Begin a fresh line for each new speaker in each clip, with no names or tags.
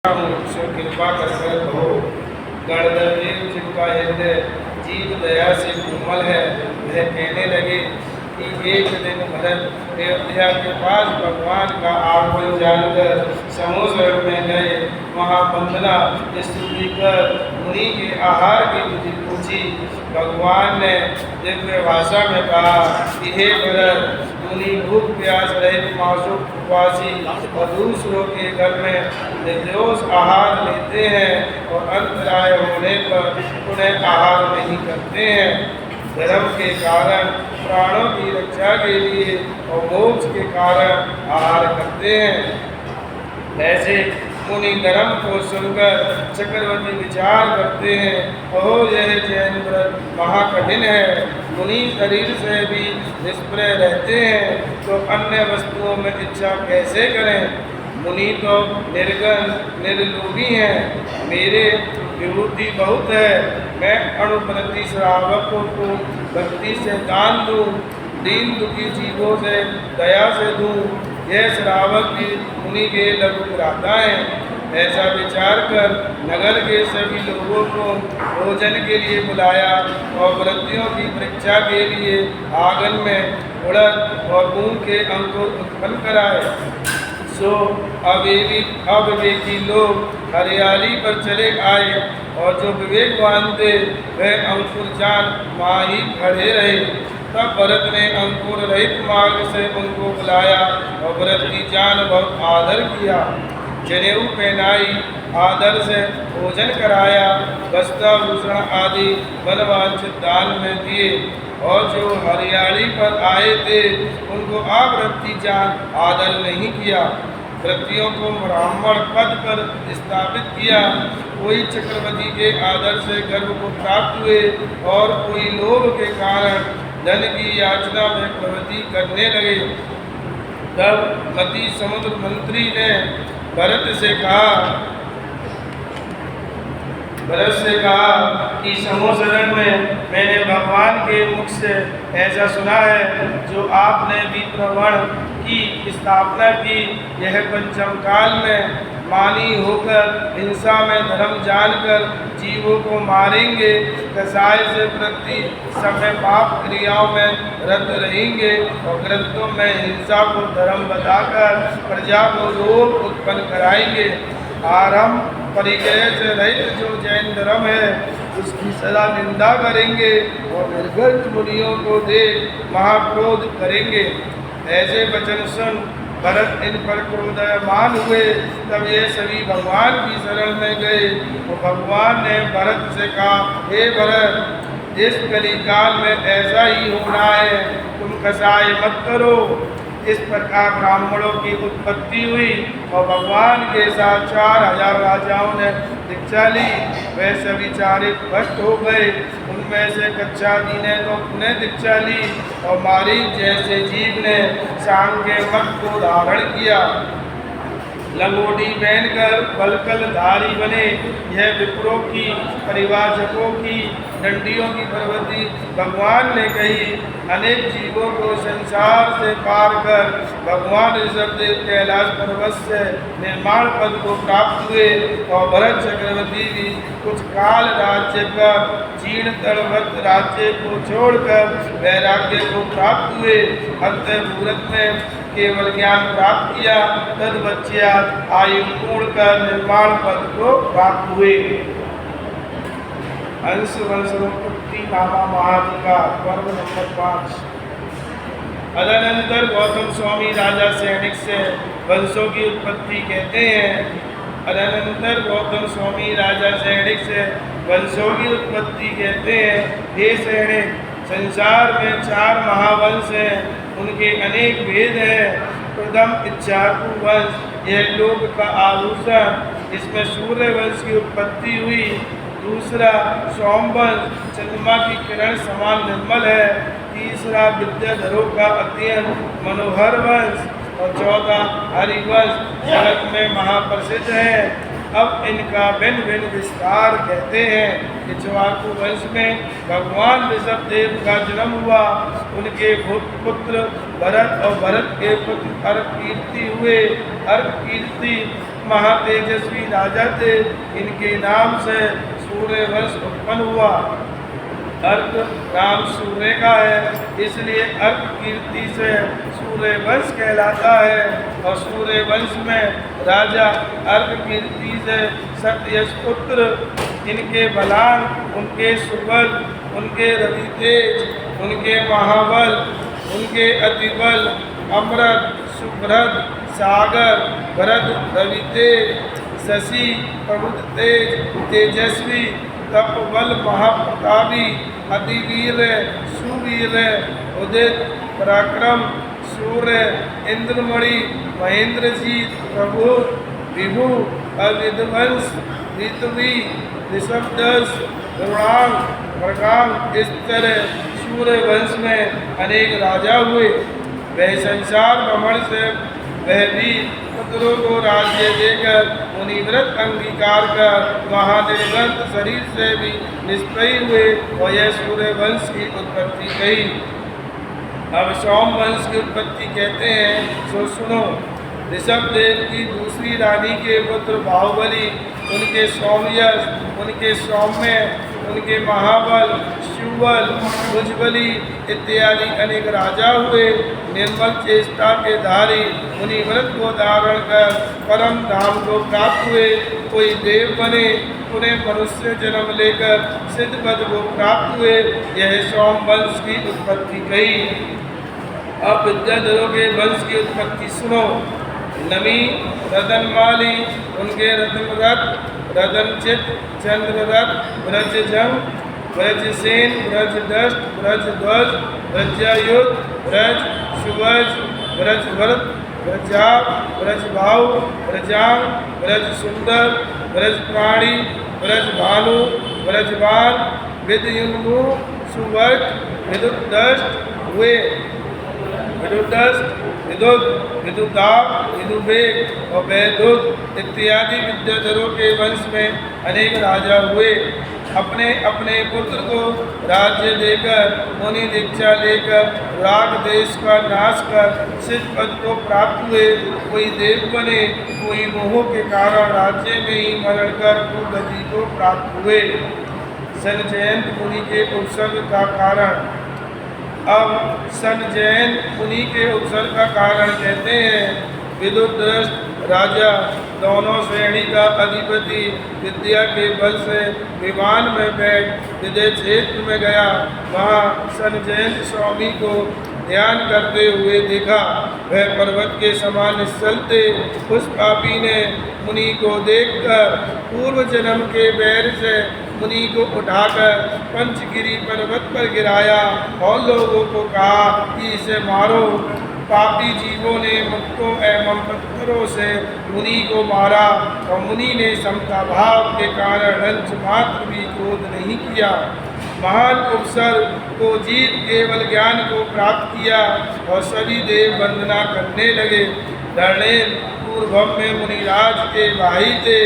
कृपा कर हो गणदेव जिनका हृदय जीव दया से कोमल है, वह कहने लगे कि एक दिन भरत अयोध्या के पास भगवान का आगमन जानकर समुद्र में गए। वहाँ वंदना स्तुति कर मुनि के आहार की विधि पूछी। भगवान ने दिव्य भाषा में कहा कि हे भरत, मुनि भूख प्यास रहित मासूम उपवासी और दूसरों के घर में निर्दोष आहार लेते हैं और अंतराय होने पर उन्हें आहार नहीं करते हैं। धर्म के कारण प्राणों की रक्षा के लिए और मोक्ष के कारण आहार करते हैं। ऐसे मुनि धर्म को सुनकर चक्रवर्ती विचार करते हैं, ओहो यह जैन व्रत महाकठिन है। मुनि शरीर से भी निष्प्रय रहते हैं तो अन्य वस्तुओं में इच्छा कैसे करें। मुनि तो निर्गन निर्लोभी हैं, मेरे विभूति बहुत है। मैं अणुप्रति श्रावकों को भक्ति से दान दूँ, दीन दुखी जीवों से दया से दूँ। यह श्रावक भी मुनि के लघु भ्राता है। ऐसा विचार कर नगर के सभी लोगों को भोजन के लिए बुलाया और व्रतियों की परीक्षा के लिए आंगन में उड़द और मूंग के अंकुर उत्पन्न कराए। सो अविवेकी लोग हरियाली पर चले आए और जो विवेकवान थे वह अंकुर जान वहाँ ही खड़े रहे। तब भरत ने अंकुर रहित मार्ग से उनको बुलाया और भरत की जान बहुत आदर किया। जनेऊ पहनाई, आदर से भोजन कराया, वस्त्राभूषण आदि मनवांछित दान में दिए और जो हरियाली पर आए थे उनको आवृत्ति जान आदर नहीं किया। व्रतियों को ब्राह्मण पद पर स्थापित किया। कोई चक्रवर्ती के आदर से गर्व को प्राप्त हुए और कोई लोभ के कारण धन की याचना में प्रवृत्ति करने लगे। तब मति समुद्र मंत्री ने भरत से कहा कि समोसरण में मैंने भगवान के मुख से ऐसा सुना है, जो आपने विप्रवण की स्थापना की, यह पंचम काल में मानी होकर हिंसा में धर्म जानकर जीवों को मारेंगे, कसाय से प्रति समय पाप क्रियाओं में रत रहेंगे और ग्रंथों में हिंसा को धर्म बताकर प्रजा को लोभ उत्पन्न कराएंगे। आरंभ परिचय से रहित जो जैन धर्म है उसकी सदा निंदा करेंगे और निर्गत मुनियों को देख महाक्रोध करेंगे। ऐसे वचन सुन भरत इन पर क्रोधमान हुए। तब ये सभी भगवान की शरण में गए और भगवान ने भरत से कहा, हे भरत, इस कलिकाल में ऐसा ही होना है, तुम कसाय मत करो। इस प्रकार ब्राह्मणों की उत्पत्ति हुई और भगवान के साथ 4000 राजाओं ने दीक्षा ली। वे सभी चारिक भ्रष्ट हो गए। उनमें से कच्छादी ने तो पुनः दीक्षा ली और मारीच जैसे जीव ने सांख्य मत को धारण किया। लंगोटी पहनकर बलकलधारी बने। यह विप्रों की, परिवाचकों की, दंडियों की प्रवृत्ति भगवान ने कही। अनेक जीवों को संसार से पार कर भगवान ऋषभदेव कैलाश पर्वत से निर्माण पद को प्राप्त हुए और भरत चक्रवर्ती भी कुछ काल राज्य कर जीर्ण तड़वत राज्य को छोड़कर वैराग्य को प्राप्त हुए। अंत मुहूर्त में केवल ज्ञान प्राप्त किया, तदपश्चात आयु पूर्ण कर निर्माण पद को प्राप्त हुए। अंश वंशोत्पत्ति नामा महाधिका पर्व नंबर 5। अदनंतर गौतम स्वामी राजा सैनिक से वंशों की उत्पत्ति कहते हैं। अदनंतर गौतम स्वामी राजा सैनिक से वंशों की उत्पत्ति कहते हैं। हे सैनिक, संसार में 4 महावंश हैं, उनके अनेक भेद हैं। प्रथम इच्छाकु वंश, यह लोक का आभूषण, इसमें सूर्य वंश की उत्पत्ति हुई। दूसरा सोमवंश, चंद्रमा की किरण समान निर्मल है। तीसरा विद्याधरों का अत्यंत मनोहर वंश और चौथा हरिवंश, जगत में महाप्रसिद्ध है। अब इनका भिन्न भिन्न विस्तार कहते हैं। इक्ष्वाकु वंश में भगवान ऋषभदेव का जन्म हुआ। उनके पुत्र भरत और भरत के पुत्र अर्ककीर्ति हुए। अर्ककीर्ति महातेजस्वी राजा थे। इनके नाम से सूर्य वंश उत्पन्न हुआ। अर्क नाम सूर्य का है, इसलिए अर्क कीर्ति से सूर्य वंश कहलाता है। और सूर्य वंश में राजा अर्क कीर्ति से सत्ययश पुत्र, इनके बलान, उनके सुबल, उनके रवि तेज, उनके महाबल, उनके अतिबल, अमृत, सुभ्रत, सागर, भरत, रवि तेज, शशि, प्रबुद्ध तेज, तेजस्वी, तपबल, महाप्रतापी, अतिवीर, सुवीर, उदित, पराक्रम, सूर्य, इंद्रमणि, महेंद्रजीत, प्रभु, विभु, अविध्वंस, ऋतवी, ऋषभदस, गरुड़ांग, मृगांग। इस तरह सूर्य वंश में अनेक राजा हुए। वह संसार भ्रमण से वह भी पुत्रों को राज्य देकर मुनिव्रत अंगीकार कर वहाँ निर्बंध शरीर से भी निष्प्रय हुए। और यह सूर्य वंश की उत्पत्ति कही। अब सोम वंश की उत्पत्ति कहते हैं, सो सुनो। ऋषभदेव की दूसरी रानी के पुत्र बाहुबली, उनके सौम्यस, उनके सौम्य, उनके महाबल, शिवबल, भुजबली इत्यादि अनेक राजा हुए। निर्मल चेष्टा के धारी मुनिव्रत को धारण कर परम धाम को प्राप्त हुए। कोई देव बने, उन्हें मनुष्य जन्म लेकर सिद्ध पद को प्राप्त हुए। यह सोम वंश की उत्पत्ति कही। अब विद्याधरों के वंश की उत्पत्ति सुनो। नमी, रतनमाली, उनके रत्नरथ, रतनचित, चंद्ररथ, ब्रजजंग, ब्रजसेन, ब्रजदष्ट, ब्रजध्वज, ब्रजयुत, ब्रज सुवज, ब्रजभरत, ब्रजाप, ब्रजभाव, ब्रजांग, ब्रज सुंदर, ब्रज प्राणी, ब्रज भानु, ब्रजवान, विद्युन्मु, सुवर्ग, विदुदष्ट हुए। विदुदष्ट, विदुद, विदुदाप, विदुवेग और वैदुत इत्यादि विद्याधरों के वंश में अनेक राजा हुए। अपने अपने पुत्र को राज्य देकर मुनि दीक्षा लेकर राग देश का नाश कर सिद्ध पद को प्राप्त हुए। कोई देव बने, कोई मोह के कारण राज्य में ही मरण कर कुगति को प्राप्त हुए। संजयंत मुनि के उत्सर्ग का कारण। अब संजयंत मुनि के उत्सर्ग का कारण कहते हैं, विदुद्रष्ट राजा दोनों श्रेणी का अधिपति विद्या के बल से विमान में बैठ विदेह क्षेत्र में गया। वहाँ संजयंत स्वामी को ध्यान करते हुए देखा। वह पर्वत के समान निश्चल थे। उस पापी ने मुनि को देखकर पूर्व जन्म के बैर से मुनि को उठाकर पंचगिरी पर्वत पर गिराया और लोगों को कहा कि इसे मारो। पापी जीवों ने मुक्तों एवं पत्थरों से मुनि को मारा और मुनि ने समता भाव के कारण अंश मात्र भी क्रोध नहीं किया। महान उपसर को जीत केवल ज्ञान को प्राप्त किया और सभी देव वंदना करने लगे। धरणेन पूर्व में मुनिराज के भाई थे,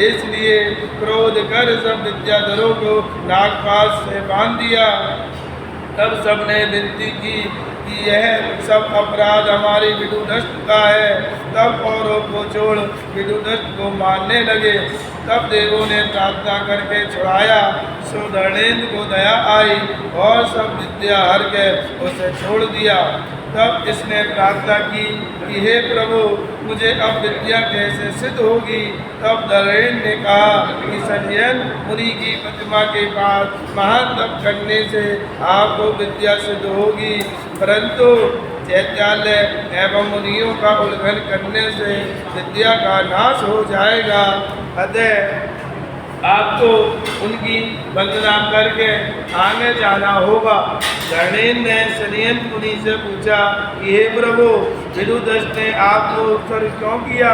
इसलिए क्रोध कर सब विद्याधरों को नागपाश से बांध दिया। तब सबने विनती की कि यह सब अपराध हमारे विदुदष्ट का है। तब औरों को छोड़ विदुदष्ट को मारने लगे। तब देवों ने प्रार्थना करके छुड़ाया। सो धरणेन्द्र को दया आई और सब विद्या हर के उसे छोड़ दिया। तब इसने प्रार्थना की कि हे प्रभु, मुझे अब विद्या कैसे सिद्ध होगी। तब धरणेन्द्र ने कहा कि संजयंत मुनि की प्रतिमा के पास महान तप करने से आपको विद्या सिद्ध होगी, परंतु चैत्यालय एवं मुनियों का उल्लंघन करने से विद्या का नाश हो जाएगा। अतः आपको उनकी वंदना करके आगे जाना होगा। धरणेन्द्र ने संजयंत मुनि से पूछा कि हे प्रभु, विदुदष्ट ने आपको उत्सर्ग क्यों किया।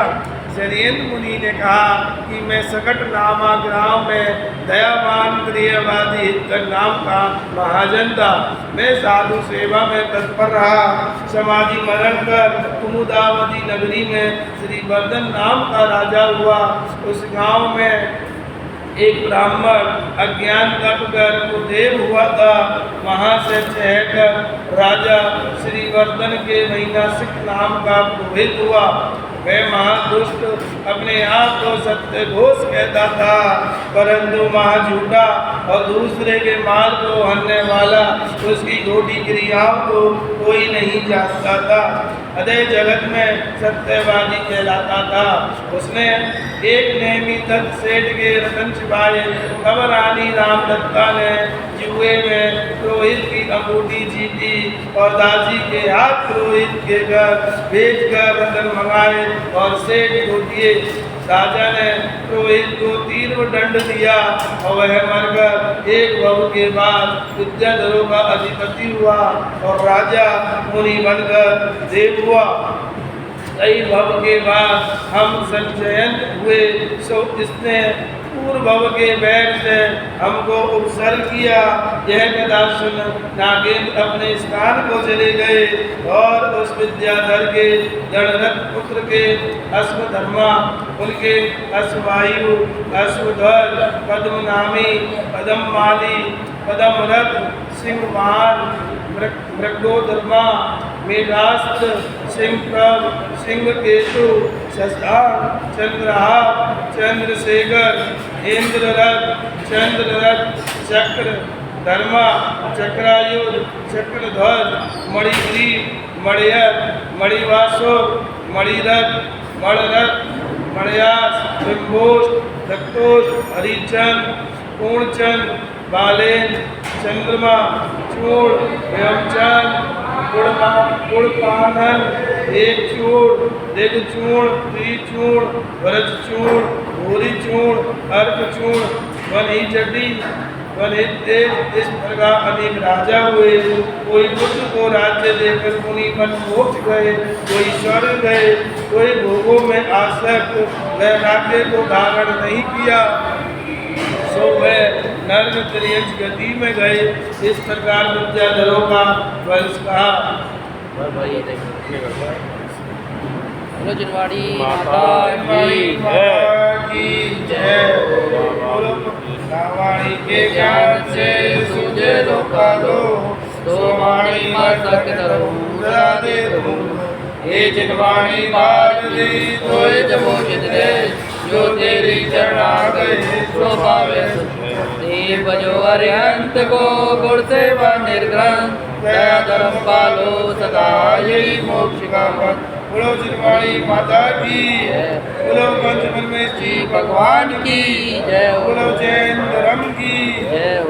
संजयंत मुनि ने कहा कि मैं सकट नामा ग्राम में दयावान प्रियवादी हितकर नाम का महाजन था। मैं साधु सेवा में तत्पर रहा। समाधि मरण कर कुमुदावती नगरी में श्रीवर्धन नाम का राजा हुआ। उस गांव में एक ब्राह्मण अज्ञान तप कर कुदेव हुआ था। वहाँ से चहकर राजा श्रीवर्धन के महिनासिक नाम का पुरोहित हुआ। वह महादुष्ट अपने आप को सत्य घोष कहता था, परंतु महाझूठा और दूसरे के माल को हनने वाला उसकी झूठी क्रियाओं को कोई नहीं जानता था। अतः जगत में सत्यवादी कहलाता था। उसने एक नेमी दत्त सेठ के रतन छिपाए, तब रानी राम दत्ता ने जुए में पुरोहित की अंगूठी जीती और दासी के हाथ पुरोहित के घर भेजकर रतन मंगाए और सेठ को दिए। राजा ने पुरोहित को तीव्र दंड दिया और वह मरकर एक बहु के बाद विद्याधरों का अधिपति हुआ और राजा मुनि बनकर देव हुआ। कई भव के बाद हम संचयन हुए, सो इसने पूर्व भव के बैग से हमको उपसर्ग किया। यह कथा सुन नागेंद्र अपने स्थान को चले गए और उस विद्याधर के गणरथ पुत्र के अश्वधर्मा, उनके अश्ववायु, अश्वध्वज, पद्मनामी, पद्ममाली, पद्मरथ, सिंहवाहन, मृगोधर्मा, मेघास्त्र, सिंहप्रभ, सिंहकेतु, शशांक, चंद्रहार, चंद्रशेखर, इंद्ररथ, चंद्ररथ, चक्र धर्मा, चक्रायुध, चक्रध्वज, मणिग्रीव, मणियत, मणिवासुर, मणिरथ, मणरथ, मणयास, बिंबोष, दत्तोष, हरिचंद, पूर्णचंद, बालेन, चंद्रमा, चूड़, व्योमचंद, गुड़पानन, एक चूड़, दिगचूड़, त्रिचूड़, वरजचूड़, भूरिचूड़, अर्कचूड़, वनिचटी, वनितेज। इस प्रकार अनेक राजा हुए। कोई बुद्ध को राज्य देकर मुनि बन मोक्ष गए, कोई स्वर्ग गए, कोई भोगों में आसक्त वह राज्य को धारण नहीं किया, सो वह नर्क त्रियंश गति में गए। इस प्रकार विद्याधरों का वंश कहा।
बोलो जिनवाड़ी माता की
जय। बोलो नावाणी के ज्ञान से सूझे लोका लो, सो वाणी मस्तक धरो दे दो। हे जिनवाणी बाज दी तोय जमो जितने, जो तेरी चरणा गए सो पावे। देव जो अरिहंत को गुण से व निर्ग्रंथ, दया धर्म पालो सदा यही मोक्ष का पथ। बोलो जिनवाणी माता की जय। बोलो पंचमन में श्री भगवान की जय। बोलो जैन धर्म की जय।